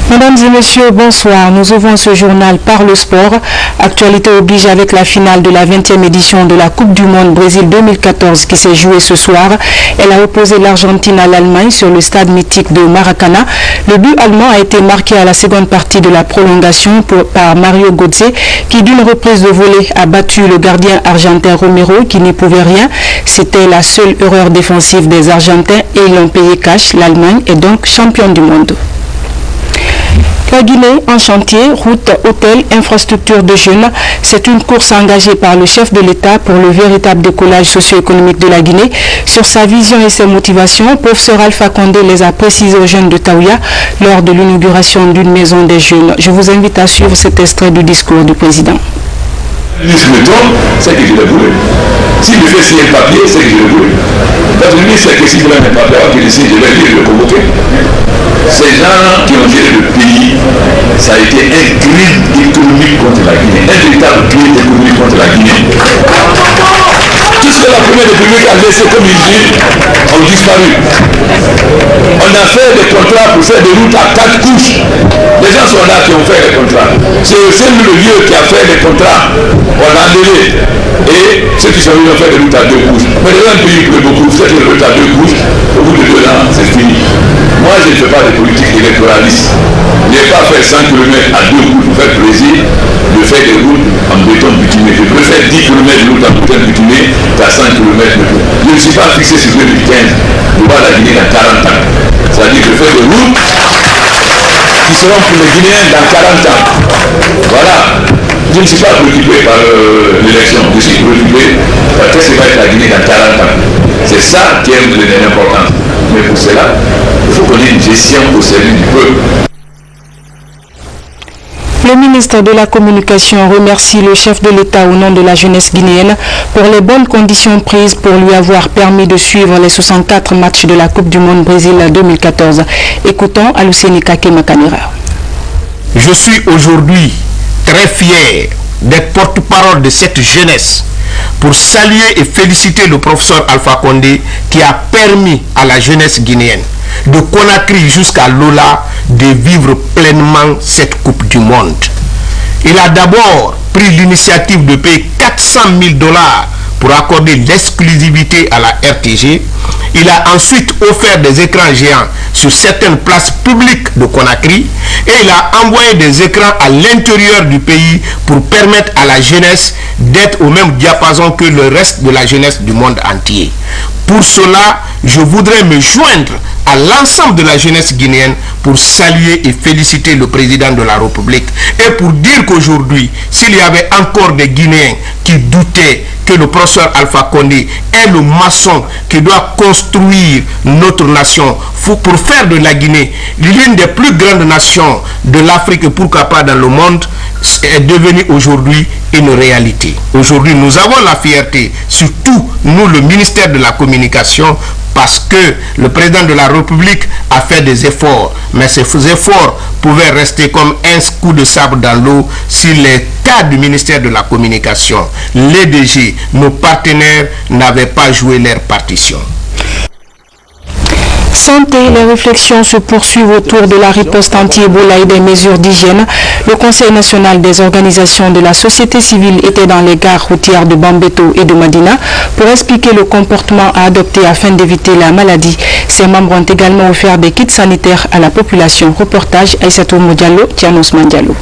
Mesdames et messieurs, bonsoir. Nous ouvrons ce journal par le sport. Actualité oblige avec la finale de la 20e édition de la Coupe du Monde Brésil 2014 qui s'est jouée ce soir. Elle a opposé l'Argentine à l'Allemagne sur le stade mythique de Maracana. Le but allemand a été marqué à la seconde partie de la prolongation par Mario Götze qui d'une reprise de volée a battu le gardien argentin Romero qui n'y pouvait rien. C'était la seule erreur défensive des Argentins et ils l'ont payé cash. L'Allemagne est donc championne du monde. La Guinée en chantier, route, hôtel, infrastructure de jeunes. C'est une course engagée par le chef de l'État pour le véritable décollage socio-économique de la Guinée. Sur sa vision et ses motivations, professeur Alpha Condé les a précisées aux jeunes de Taouya lors de l'inauguration d'une maison des jeunes. Je vous invite à suivre cet extrait du discours du président. Le ministre me trompe, c'est que je le voulais. S'il me fait signer le papier, c'est que je le voulais. Parce que le ministre sait que s'il voulait un papier, alors qu'il le signe, je vais le convoquer. Ces gens qui ont géré le pays, ça a été un crime économique contre la Guinée, un véritable crime économique contre la Guinée. Tout ce que la première république a laissé comme usine ont disparu. On a fait des contrats pour faire des routes à 4 couches. Les gens sont là qui ont fait les contrats. C'est le vieux qui a fait les contrats. On l'a annulé. Et ceux qui sont venus ont fait des routes à 2 couches. Mais les gens pays pleut beaucoup. Faites des routes à 2 couches. Au bout de 2 ans, c'est fini. Moi, je ne fais pas de politique électoraliste. Je n'ai pas fait 100 km à 2 couches pour faire plaisir de faire des routes en béton bitumé. Je préfère 10 km de route en béton bitumé qu'à 100 km. Je ne suis pas fixé sur 2015 de voir la Guinée dans 40 ans. C'est-à-dire que je fais des routes qui seront pour les Guinéens dans 40 ans. Voilà. Je ne suis pas préoccupé par l'élection. Je suis préoccupé par qu'est-ce que va être la Guinée dans 40 ans. C'est ça qui est l'important. Mais pour cela, il faut qu'on ait une gestion au service du peuple. Le ministre de la Communication remercie le chef de l'État au nom de la jeunesse guinéenne pour les bonnes conditions prises pour lui avoir permis de suivre les 64 matchs de la Coupe du Monde Brésil 2014. Écoutons Aluseni Kake Makanera. Je suis aujourd'hui très fier d'être porte-parole de cette jeunesse pour saluer et féliciter le professeur Alpha Condé qui a permis à la jeunesse guinéenne de Conakry jusqu'à Lola de vivre pleinement cette Coupe du Monde. Il a d'abord pris l'initiative de payer 400 000 $ pour accorder l'exclusivité à la RTG. Il a ensuite offert des écrans géants sur certaines places publiques de Conakry et il a envoyé des écrans à l'intérieur du pays pour permettre à la jeunesse d'être au même diapason que le reste de la jeunesse du monde entier. Pour cela, je voudrais me joindre à l'ensemble de la jeunesse guinéenne pour saluer et féliciter le président de la République et pour dire qu'aujourd'hui, s'il y avait encore des Guinéens qui doutaient que le professeur Alpha Condé est le maçon qui doit construire notre nation pour faire de la Guinée l'une des plus grandes nations de l'Afrique et pourquoi pas dans le monde, est devenue aujourd'hui une réalité. Aujourd'hui, nous avons la fierté, surtout nous, le ministère de la Communication, parce que le président de la République a fait des efforts, mais ces efforts pouvaient rester comme un coup de sabre dans l'eau si les cadres du ministère de la Communication, les DG, nos partenaires n'avaient pas joué leur partition. Santé, les réflexions se poursuivent autour de la riposte anti-Ebola et des mesures d'hygiène. Le Conseil national des organisations de la société civile était dans les gares routières de Bambeto et de Madina pour expliquer le comportement à adopter afin d'éviter la maladie. Ces membres ont également offert des kits sanitaires à la population. Reportage Aïssatou Modiallo, Tianos Mandialo.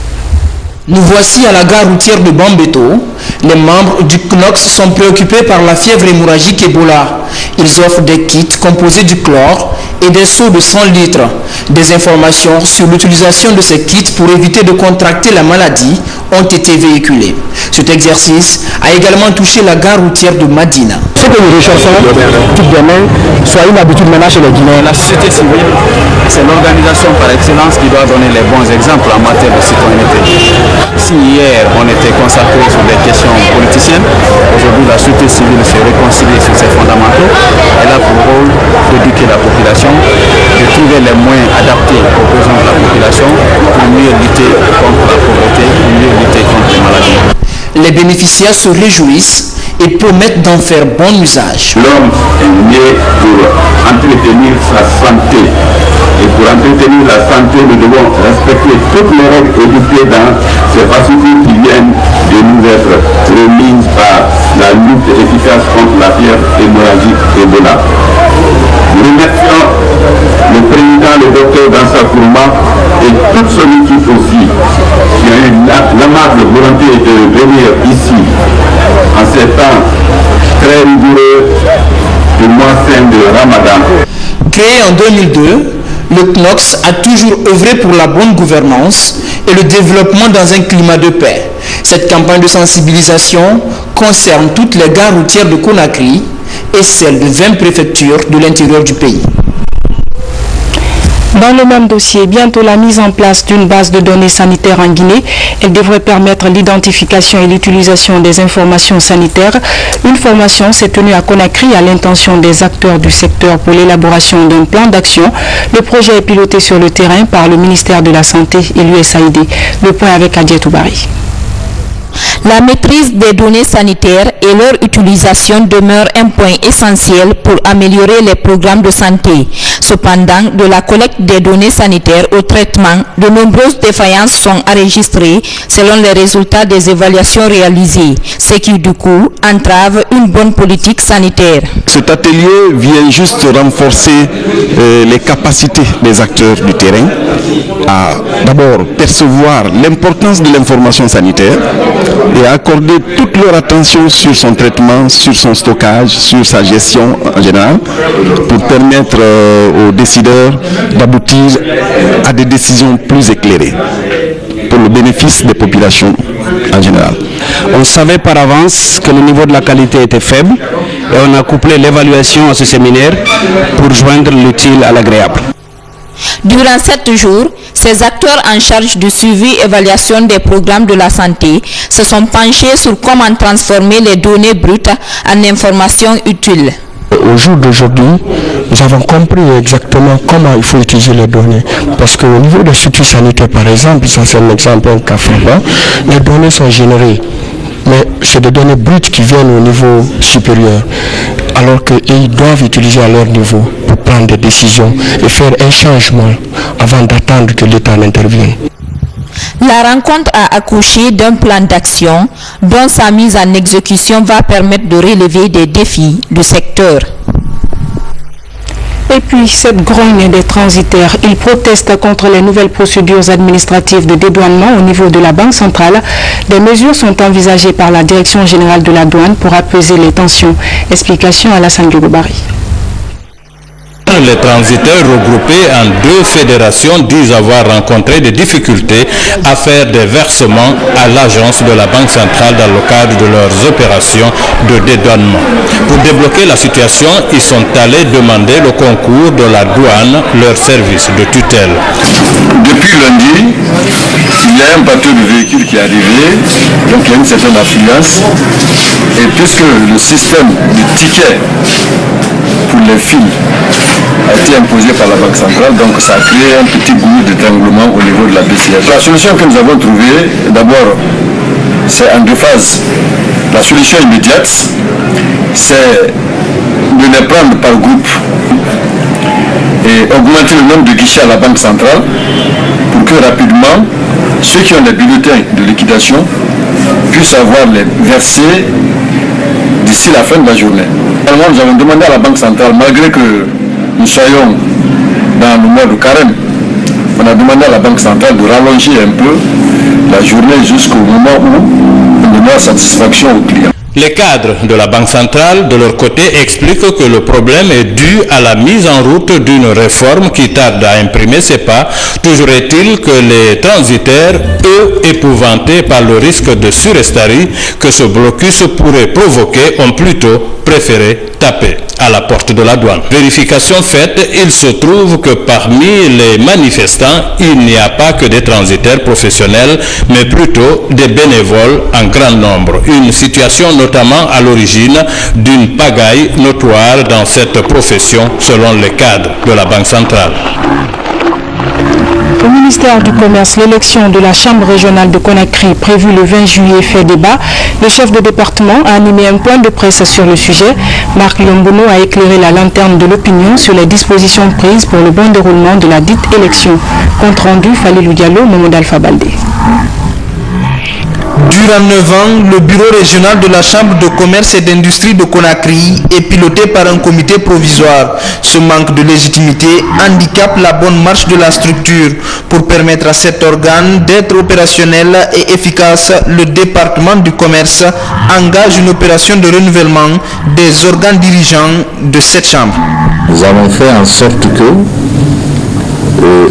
Nous voici à la gare routière de Bambeto. Les membres du CNOX sont préoccupés par la fièvre hémorragique Ebola. Ils offrent des kits composés du chlore et des seaux de 100 litres. Des informations sur l'utilisation de ces kits pour éviter de contracter la maladie ont été véhiculées. Cet exercice a également touché la gare routière de Madina. Ce que nous recherchons tout demain soit une habitude maintenant chez les Guinéens. La société civile, c'est l'organisation par excellence qui doit donner les bons exemples en matière de citoyenneté. Si hier on était consacré sur des questions politiciennes, aujourd'hui la société civile se réconcilie sur ses fondamentaux. Elle a pour rôle d'éduquer la population, de trouver les moyens adaptés aux besoins de la population pour mieux lutter contre la pauvreté, pour mieux lutter contre les maladies. Les bénéficiaires se réjouissent et promettent d'en faire bon usage. L'homme est né pour entretenir sa santé. Et pour entretenir la santé, nous devons respecter toutes les règles édictées dans ces facilités qui viennent de nous être remises par la lutte efficace contre la fièvre hémorragique Ebola. Nous remercions le président, le docteur Dansa Kourma et toute son équipe aussi qui a eu l'aimable volonté de venir ici en ces temps très rigoureux du mois saint de Ramadan. Créé en 2002, le CNOCS a toujours œuvré pour la bonne gouvernance et le développement dans un climat de paix. Cette campagne de sensibilisation concerne toutes les gares routières de Conakry et celles de 20 préfectures de l'intérieur du pays. Dans le même dossier, bientôt la mise en place d'une base de données sanitaires en Guinée. Elle devrait permettre l'identification et l'utilisation des informations sanitaires. Une formation s'est tenue à Conakry à l'intention des acteurs du secteur pour l'élaboration d'un plan d'action. Le projet est piloté sur le terrain par le ministère de la Santé et l'USAID. Le point avec Adjet Toubari. La maîtrise des données sanitaires et leur utilisation demeure un point essentiel pour améliorer les programmes de santé. Cependant, de la collecte des données sanitaires au traitement, de nombreuses défaillances sont enregistrées selon les résultats des évaluations réalisées, ce qui du coup entrave une bonne politique sanitaire. Cet atelier vient juste renforcer les capacités des acteurs du terrain à d'abord percevoir l'importance de l'information sanitaire et à accorder toute leur attention sur son traitement, sur son stockage, sur sa gestion en général, pour permettre aux décideurs d'aboutir à des décisions plus éclairées pour le bénéfice des populations en général. On savait par avance que le niveau de la qualité était faible et on a couplé l'évaluation à ce séminaire pour joindre l'utile à l'agréable. Durant 7 jours, ces acteurs en charge du suivi et évaluation des programmes de la santé se sont penchés sur comment transformer les données brutes en informations utiles. Au jour d'aujourd'hui, nous avons compris exactement comment il faut utiliser les données. Parce qu'au niveau des structures sanitaires, par exemple, ça c'est un exemple, un cas frappant, les données sont générées. Mais c'est des données brutes qui viennent au niveau supérieur. Alors qu'ils doivent utiliser à leur niveau pour prendre des décisions et faire un changement avant d'attendre que l'État n'intervienne. La rencontre a accouché d'un plan d'action dont sa mise en exécution va permettre de relever des défis du secteur. Et puis, cette grogne des transitaires, ils protestent contre les nouvelles procédures administratives de dédouanement au niveau de la Banque centrale. Des mesures sont envisagées par la Direction générale de la douane pour apaiser les tensions. Explication à Alassane Goubari. Les transitaires regroupés en 2 fédérations disent avoir rencontré des difficultés à faire des versements à l'agence de la Banque centrale dans le cadre de leurs opérations de dédouanement. Pour débloquer la situation, ils sont allés demander le concours de la douane, leur service de tutelle. Depuis lundi, il y a un bateau de véhicules qui est arrivé, donc il y a une certaine affluence. Et puisque le système de tickets pour les fils a été imposé par la Banque centrale, donc ça a créé un petit goût d'étranglement au niveau de la BCH. La solution que nous avons trouvée, d'abord, c'est en 2 phases. La solution immédiate, c'est de les prendre par groupe et augmenter le nombre de guichets à la Banque centrale pour que rapidement, ceux qui ont des bulletins de liquidation puissent avoir les versés d'ici la fin de la journée. Alors, nous avons demandé à la Banque centrale, malgré que nous soyons dans le mois de carême, on a demandé à la Banque centrale de rallonger un peu la journée jusqu'au moment où on donnera satisfaction aux clients. Les cadres de la Banque centrale, de leur côté, expliquent que le problème est dû à la mise en route d'une réforme qui tarde à imprimer ses pas. Toujours est-il que les transitaires, eux, épouvantés par le risque de surestarie que ce blocus pourrait provoquer, ont plutôt préféré taper à la porte de la douane. Vérification faite, il se trouve que parmi les manifestants, il n'y a pas que des transitaires professionnels, mais plutôt des bénévoles en grand nombre. Une situation notamment à l'origine d'une pagaille notoire dans cette profession selon les cadres de la Banque centrale. Au ministère du Commerce, l'élection de la Chambre régionale de Conakry prévue le 20 juillet fait débat. Le chef de département a animé un point de presse sur le sujet. Marc Lombono a éclairé la lanterne de l'opinion sur les dispositions prises pour le bon déroulement de la dite élection. Compte rendu, Falilou Diallo, Mohamed Alpha Baldé. Durant 9 ans, le bureau régional de la Chambre de commerce et d'industrie de Conakry est piloté par un comité provisoire. Ce manque de légitimité handicape la bonne marche de la structure. Pour permettre à cet organe d'être opérationnel et efficace, le département du commerce engage une opération de renouvellement des organes dirigeants de cette chambre. Nous avons fait en sorte que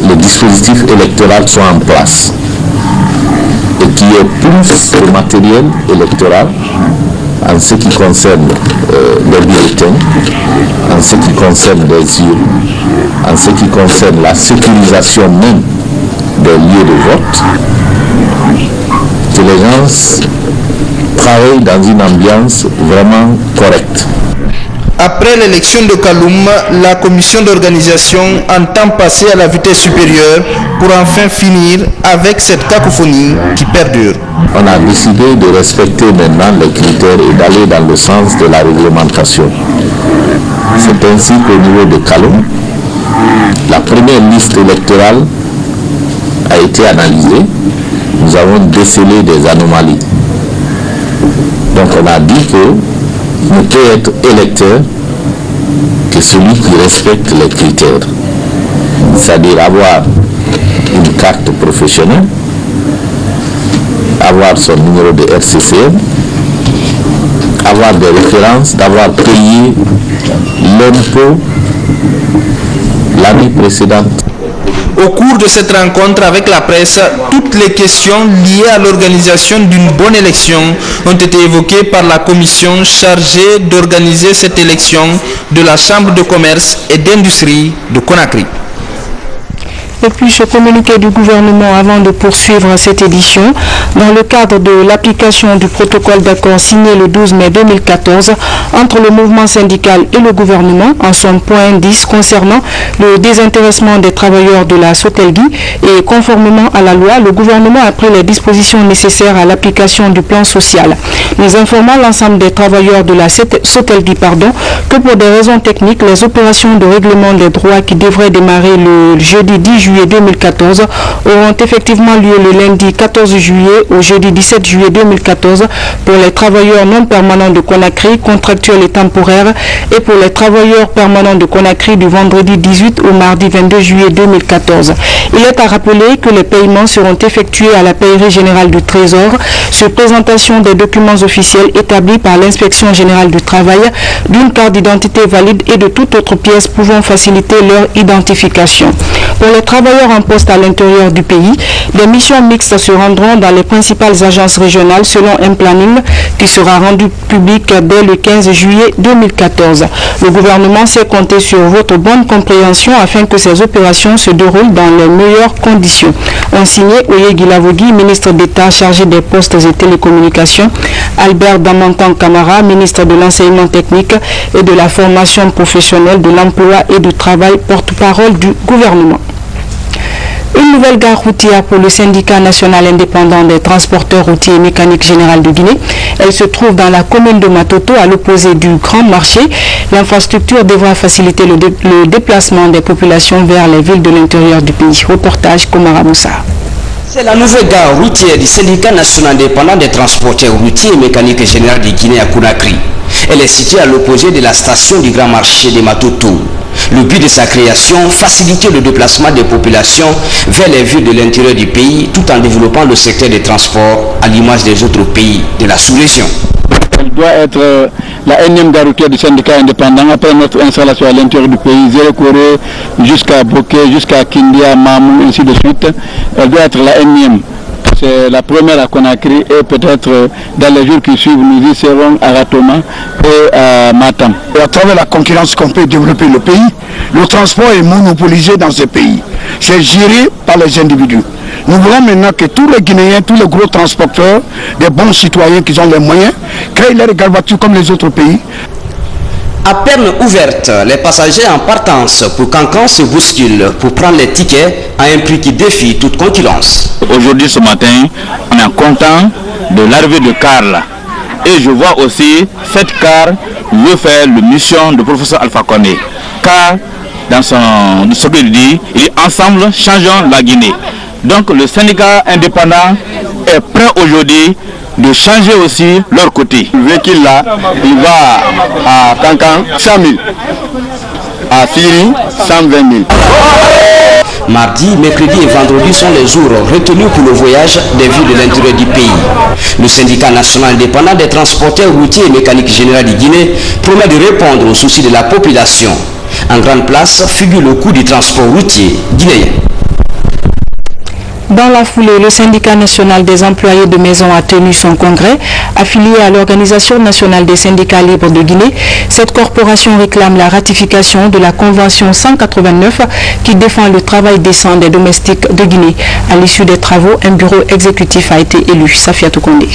le dispositif électoral soit en place et qu'il y ait plus de matériel électoral en ce qui concerne les bulletins, en ce qui concerne les urnes, en ce qui concerne la sécurisation même des lieux de vote, que les gens travaillent dans une ambiance vraiment correcte. Après l'élection de Kaloum, la commission d'organisation entend passer à la vitesse supérieure pour enfin finir avec cette cacophonie qui perdure. On a décidé de respecter maintenant les critères et d'aller dans le sens de la réglementation. C'est ainsi qu'au niveau de Kaloum, la première liste électorale a été analysée. Nous avons décelé des anomalies. Donc on a dit que ne peut être électeur que celui qui respecte les critères, c'est-à-dire avoir une carte professionnelle, avoir son numéro de RCCM, avoir des références, d'avoir payé l'impôt l'année précédente. Au cours de cette rencontre avec la presse, toutes les questions liées à l'organisation d'une bonne élection ont été évoquées par la commission chargée d'organiser cette élection de la Chambre de commerce et d'industrie de Conakry. Et puis ce communiqué du gouvernement avant de poursuivre cette édition, dans le cadre de l'application du protocole d'accord signé le 12 mai 2014 entre le mouvement syndical et le gouvernement en son point 10 concernant le désintéressement des travailleurs de la Sotelgui et conformément à la loi, le gouvernement a pris les dispositions nécessaires à l'application du plan social. Nous informons l'ensemble des travailleurs de la Sotelgui que pour des raisons techniques, les opérations de règlement des droits qui devraient démarrer le jeudi 10 juillet 2014 auront effectivement lieu le lundi 14 juillet au jeudi 17 juillet 2014 pour les travailleurs non permanents de Conakry, contractuels et temporaires, et pour les travailleurs permanents de Conakry du vendredi 18 au mardi 22 juillet 2014. Il est à rappeler que les paiements seront effectués à la Paillerie générale du Trésor sur présentation des documents officiels établis par l'Inspection générale du travail, d'une carte d'identité valide et de toute autre pièce pouvant faciliter leur identification. Pour les travailleurs en poste à l'intérieur du pays, des missions mixtes se rendront dans les principales agences régionales selon un planning qui sera rendu public dès le 15 juillet 2014. Le gouvernement sait compter sur votre bonne compréhension afin que ces opérations se déroulent dans les meilleures conditions. Ont signé Oye Guilavogui, ministre d'État chargé des postes et télécommunications, Albert Damantan Camara, ministre de l'enseignement technique et de la formation professionnelle, de l'emploi et du travail, porte-parole du gouvernement. Une nouvelle gare routière pour le syndicat national indépendant des transporteurs routiers et mécaniques général de Guinée. Elle se trouve dans la commune de Matoto, à l'opposé du Grand Marché. L'infrastructure devra faciliter le déplacement des populations vers les villes de l'intérieur du pays. Reportage Komara Moussa. C'est la nouvelle gare routière du syndicat national indépendant des transporteurs routiers et mécaniques général de Guinée à Conakry. Elle est située à l'opposé de la station du Grand Marché de Matoto. Le but de sa création, faciliter le déplacement des populations vers les villes de l'intérieur du pays tout en développant le secteur des transports à l'image des autres pays de la sous-région. Elle doit être la énième gare routière du syndicat indépendant après notre installation à l'intérieur du pays, Zérekoré jusqu'à Bokeh, jusqu'à Kindia, Mamou, ainsi de suite. Elle doit être la énième. C'est la première à Conakry et peut-être dans les jours qui suivent, nous y serons à Ratoma et à Matam. Et à travers la concurrence qu'on peut développer le pays, le transport est monopolisé dans ce pays. C'est géré par les individus. Nous voulons maintenant que tous les Guinéens, tous les gros transporteurs, des bons citoyens qui ont les moyens, créent leur voiture comme les autres pays. À peine ouverte, les passagers en partance pour Cancan se bousculent pour prendre les tickets à un prix qui défie toute concurrence. Aujourd'hui, ce matin, on est content de l'arrivée de car là. Et je vois aussi cette car veut faire la mission de professeur Alpha Condé. Car dans ce qu'il dit, il dit ensemble changeons la Guinée. Donc le syndicat indépendant est prêt aujourd'hui de changer aussi leur côté. Le véhicule là, il va à Cancan 100 000, à Syrie 120 000. Mardi, mercredi et vendredi sont les jours retenus pour le voyage des villes de l'intérieur du pays. Le syndicat national indépendant des transporteurs routiers et mécaniques généraux de Guinée promet de répondre aux soucis de la population. En grande place figure le coût du transport routier guinéen. Dans la foulée, le syndicat national des employés de maison a tenu son congrès. Affilié à l'Organisation nationale des syndicats libres de Guinée, cette corporation réclame la ratification de la Convention 189 qui défend le travail décent des domestiques de Guinée. À l'issue des travaux, un bureau exécutif a été élu. Safiatou Kondé.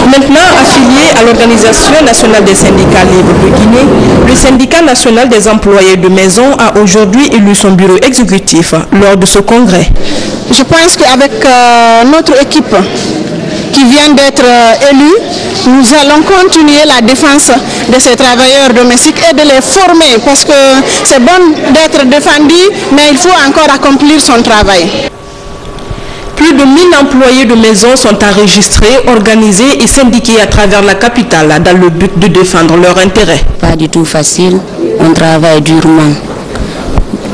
Maintenant affilié à l'Organisation nationale des syndicats libres de Guinée, le syndicat national des employés de maison a aujourd'hui élu son bureau exécutif lors de ce congrès. Je pense qu'avec notre équipe qui vient d'être élue, nous allons continuer la défense de ces travailleurs domestiques et de les former parce que c'est bon d'être défendu, mais il faut encore accomplir son travail. Plus de 1000 employés de maison sont enregistrés, organisés et syndiqués à travers la capitale dans le but de défendre leurs intérêts. Pas du tout facile, on travaille durement.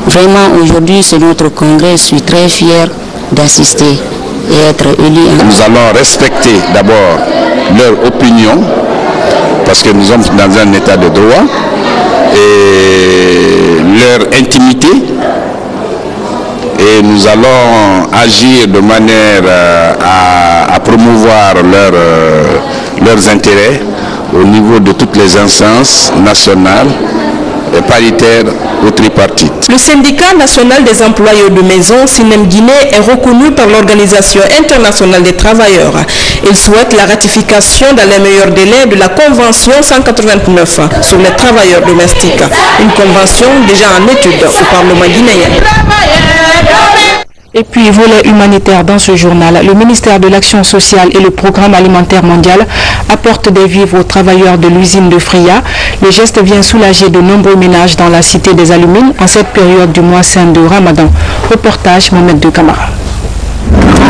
Vraiment aujourd'hui c'est notre congrès, je suis très fier d'assister et être élu. Nous allons respecter d'abord leur opinion parce que nous sommes dans un état de droit et leur intimité. Et nous allons agir de manière à promouvoir leurs intérêts au niveau de toutes les instances nationales et paritaires ou tripartites. Le syndicat national des employés de maison, Sinem Guinée, est reconnu par l'Organisation internationale des travailleurs. Il souhaite la ratification dans les meilleurs délais de la Convention 189 sur les travailleurs domestiques. Une convention déjà en étude au Parlement guinéen. Et puis, volet humanitaire dans ce journal, le ministère de l'Action sociale et le Programme alimentaire mondial apportent des vivres aux travailleurs de l'usine de Fria. Le geste vient soulager de nombreux ménages dans la cité des Alumines en cette période du mois saint de Ramadan. Reportage Mohamed de Camara.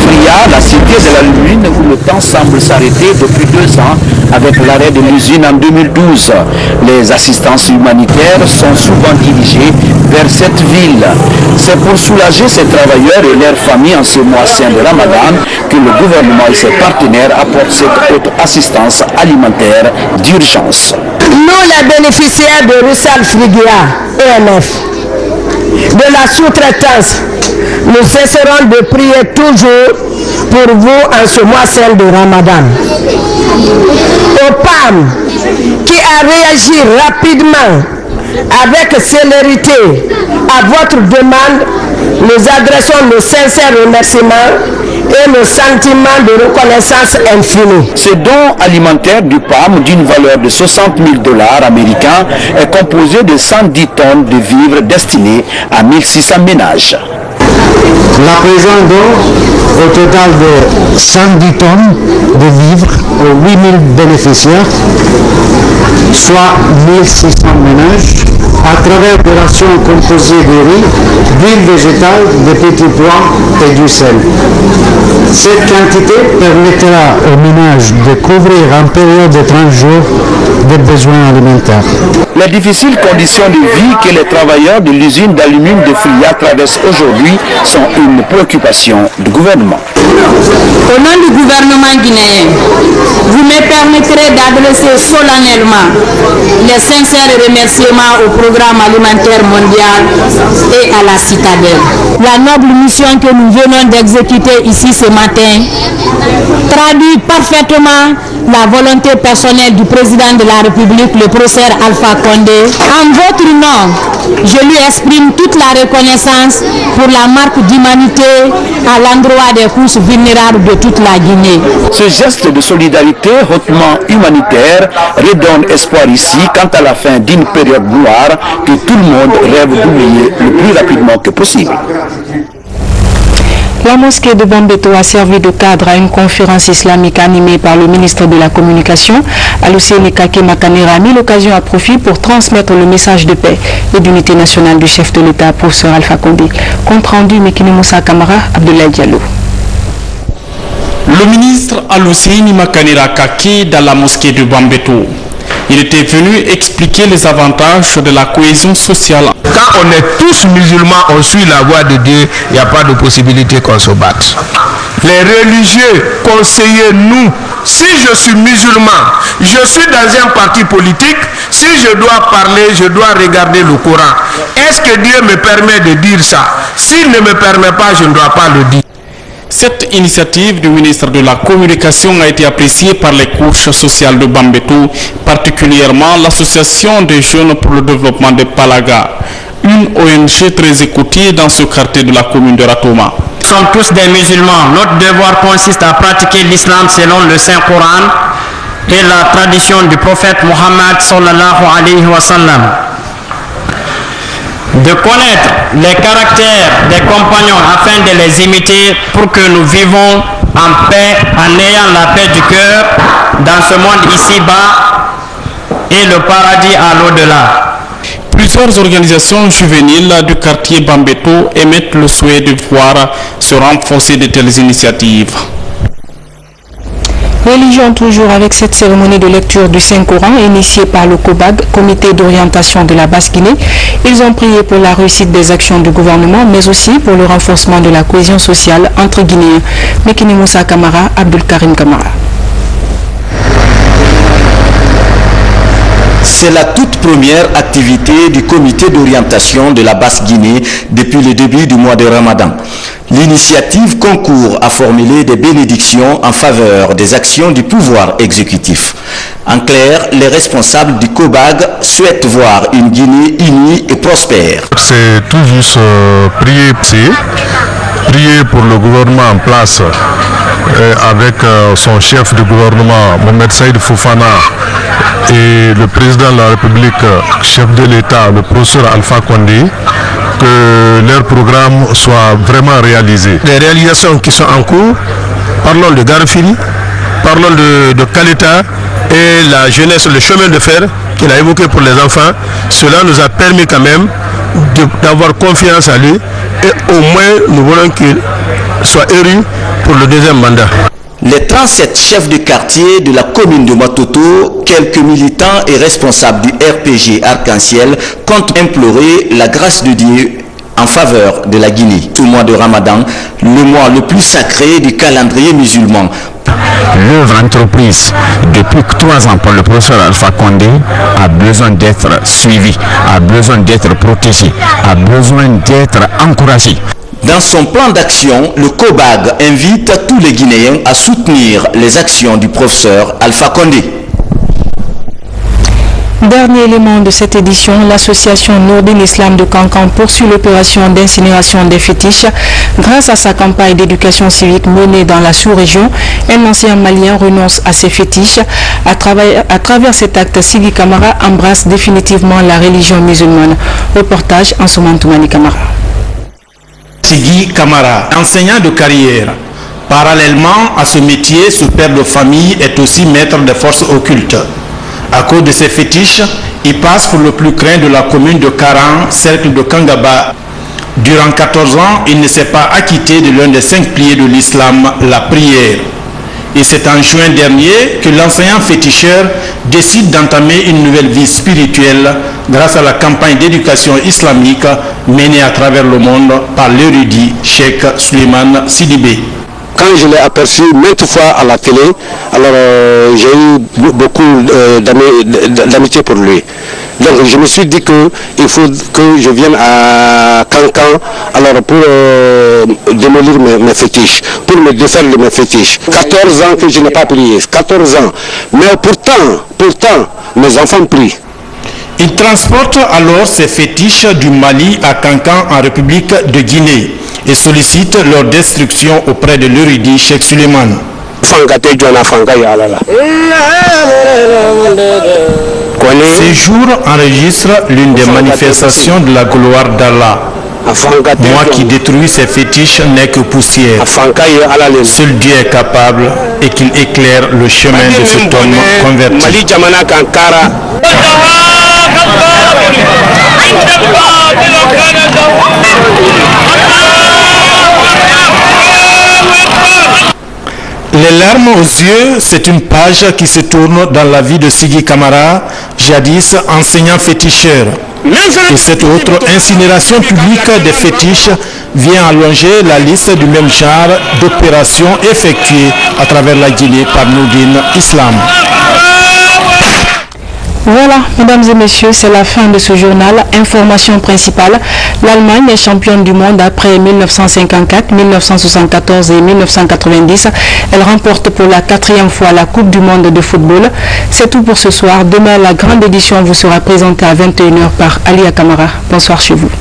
Fria, la cité de l'Alumine où le temps semble s'arrêter depuis 2 ans avec l'arrêt de l'usine en 2012. Les assistances humanitaires sont souvent dirigées vers cette ville. C'est pour soulager ces travailleurs et leurs familles en ce mois saint de Ramadan que le gouvernement et ses partenaires apportent cette haute assistance alimentaire d'urgence. Nous, les bénéficiaires de Roussal Frigia, EMF, de la sous-traitance, nous cesserons de prier toujours pour vous en ce mois saint de Ramadan. Au PAM, qui a réagi rapidement avec célérité à votre demande, nous adressons nos sincères remerciements et nos sentiments de reconnaissance infinie. Ce don alimentaire du PAM d'une valeur de 60 000 $ américains est composé de 110 tonnes de vivres destinés à 1600 ménages. La présente don, au total de 110 tonnes de vivres aux 8000 bénéficiaires, soit 1600 ménages, à travers des rations composées de riz, d'huile végétale, de petits pois et du sel. Cette quantité permettra aux ménages de couvrir en période de 30 jours des besoins alimentaires. Les difficiles conditions de vie que les travailleurs de l'usine d'alumine de Fria traversent aujourd'hui sont une préoccupation du gouvernement. Au nom du gouvernement guinéen, vous me permettrez d'adresser solennellement les sincères remerciements au programme alimentaire mondial et à la citadelle. La noble mission que nous venons d'exécuter ici ce matin traduit parfaitement la volonté personnelle du président de la République, le professeur Alpha Condé. En votre nom, je lui exprime toute la reconnaissance pour la marque d'humanité à l'endroit des couches vulnérables de toute la Guinée. Ce geste de solidarité hautement humanitaire redonne espoir ici quant à la fin d'une période noire que tout le monde rêve d'oublier le plus rapidement que possible. La mosquée de Bambeto a servi de cadre à une conférence islamique animée par le ministre de la Communication. Aluseni Kake Makanera a mis l'occasion à profit pour transmettre le message de paix et d'unité nationale du chef de l'État, professeur Alpha Condé. Compte rendu Mekini Moussa Kamara, Abdoulaye Diallo. Le ministre Aluseni Makanera Kake dans la mosquée de Bambeto. Il était venu expliquer les avantages de la cohésion sociale. Quand on est tous musulmans, on suit la voie de Dieu, il n'y a pas de possibilité qu'on se batte. Les religieux, conseillez-nous. Si je suis musulman, je suis dans un parti politique, si je dois parler, je dois regarder le Coran. Est-ce que Dieu me permet de dire ça? S'il ne me permet pas, je ne dois pas le dire. Cette initiative du ministre de la Communication a été appréciée par les couches sociales de Bambeto, particulièrement l'association des jeunes pour le développement de Palaga, une ONG très écoutée dans ce quartier de la commune de Ratoma. Nous sommes tous des musulmans. Notre devoir consiste à pratiquer l'islam selon le Saint-Coran et la tradition du prophète Mohammed sallallahu alayhi wa sallam. De connaître les caractères des compagnons afin de les imiter pour que nous vivons en paix en ayant la paix du cœur dans ce monde ici-bas et le paradis à l'au-delà. Plusieurs organisations juvéniles du quartier Bambeto émettent le souhait de voir se renforcer de telles initiatives. Religion toujours avec cette cérémonie de lecture du Saint-Coran initiée par le COBAG, Comité d'orientation de la Basse-Guinée. Ils ont prié pour la réussite des actions du gouvernement, mais aussi pour le renforcement de la cohésion sociale entre Guinéens. Mekini Moussa Kamara, Abdul Karim Kamara. C'est la toute première activité du comité d'orientation de la Basse-Guinée depuis le début du mois de Ramadan. L'initiative concourt à formuler des bénédictions en faveur des actions du pouvoir exécutif. En clair, les responsables du COBAG souhaitent voir une Guinée unie et prospère. C'est tout juste prier pour le gouvernement en place avec son chef de gouvernement, Mohamed Saïd Fofana, et le président de la République, chef de l'État, le professeur Alpha Condé, que leur programme soit vraiment réalisé. Les réalisations qui sont en cours, parlons de Garfili, parlons de Kaleta et la jeunesse, le chemin de fer qu'il a évoqué pour les enfants. Cela nous a permis quand même d'avoir confiance à lui et au moins nous voulons qu'il soit élu pour le deuxième mandat. Les 37 chefs de quartier de la commune de Matoto, quelques militants et responsables du RPG Arc-en-Ciel comptent implorer la grâce de Dieu en faveur de la Guinée. Tout le mois de Ramadan, le mois le plus sacré du calendrier musulman. L'œuvre entreprise depuis 3 ans par le professeur Alpha Condé a besoin d'être suivie, a besoin d'être protégée, a besoin d'être encouragée. Dans son plan d'action, le COBAG invite tous les Guinéens à soutenir les actions du professeur Alpha Condé. Dernier élément de cette édition, l'association Nourdin Islam de Cancan poursuit l'opération d'incinération des fétiches. Grâce à sa campagne d'éducation civique menée dans la sous-région, un ancien malien renonce à ses fétiches. À travers cet acte, Sigi Kamara embrasse définitivement la religion musulmane. Reportage en Soumantoumani Kamara. Sigi Kamara, enseignant de carrière. Parallèlement à ce métier, ce père de famille est aussi maître des forces occultes. À cause de ses fétiches, il passe pour le plus craint de la commune de Karan, cercle de Kangaba. Durant 14 ans, il ne s'est pas acquitté de l'un des 5 piliers de l'islam, la prière. Et c'est en juin dernier que l'enseignant féticheur décide d'entamer une nouvelle vie spirituelle grâce à la campagne d'éducation islamique menée à travers le monde par l'érudit Cheikh Suleiman Sidibé. quand je l'ai aperçu maintes fois à la télé, alors j'ai eu beaucoup d'amitié pour lui. Donc je me suis dit qu'il faut que je vienne à Cancan alors pour démolir mes fétiches, pour me défaire de mes fétiches. 14 ans que je n'ai pas prié, 14 ans. Mais pourtant, mes enfants prient. Il transporte alors ses fétiches du Mali à Cancan en République de Guinée et sollicite leur destruction auprès de l'érudit Cheikh Suleiman. Ces jours enregistrent l'une des manifestations de la gloire d'Allah. Moi qui détruis ces fétiches n'est que poussière. Seul Dieu est capable et qu'il éclaire le chemin de cet homme converti. Les larmes aux yeux, c'est une page qui se tourne dans la vie de Sigi Camara, jadis enseignant féticheur. Et cette autre incinération publique des fétiches vient allonger la liste du même genre d'opérations effectuées à travers la Guinée par Nourdine Islam. Voilà, mesdames et messieurs, c'est la fin de ce journal. Information principale, l'Allemagne est championne du monde après 1954, 1974 et 1990. Elle remporte pour la 4e fois la Coupe du monde de football. C'est tout pour ce soir. Demain, la grande édition vous sera présentée à 21h par Alia Kamara. Bonsoir chez vous.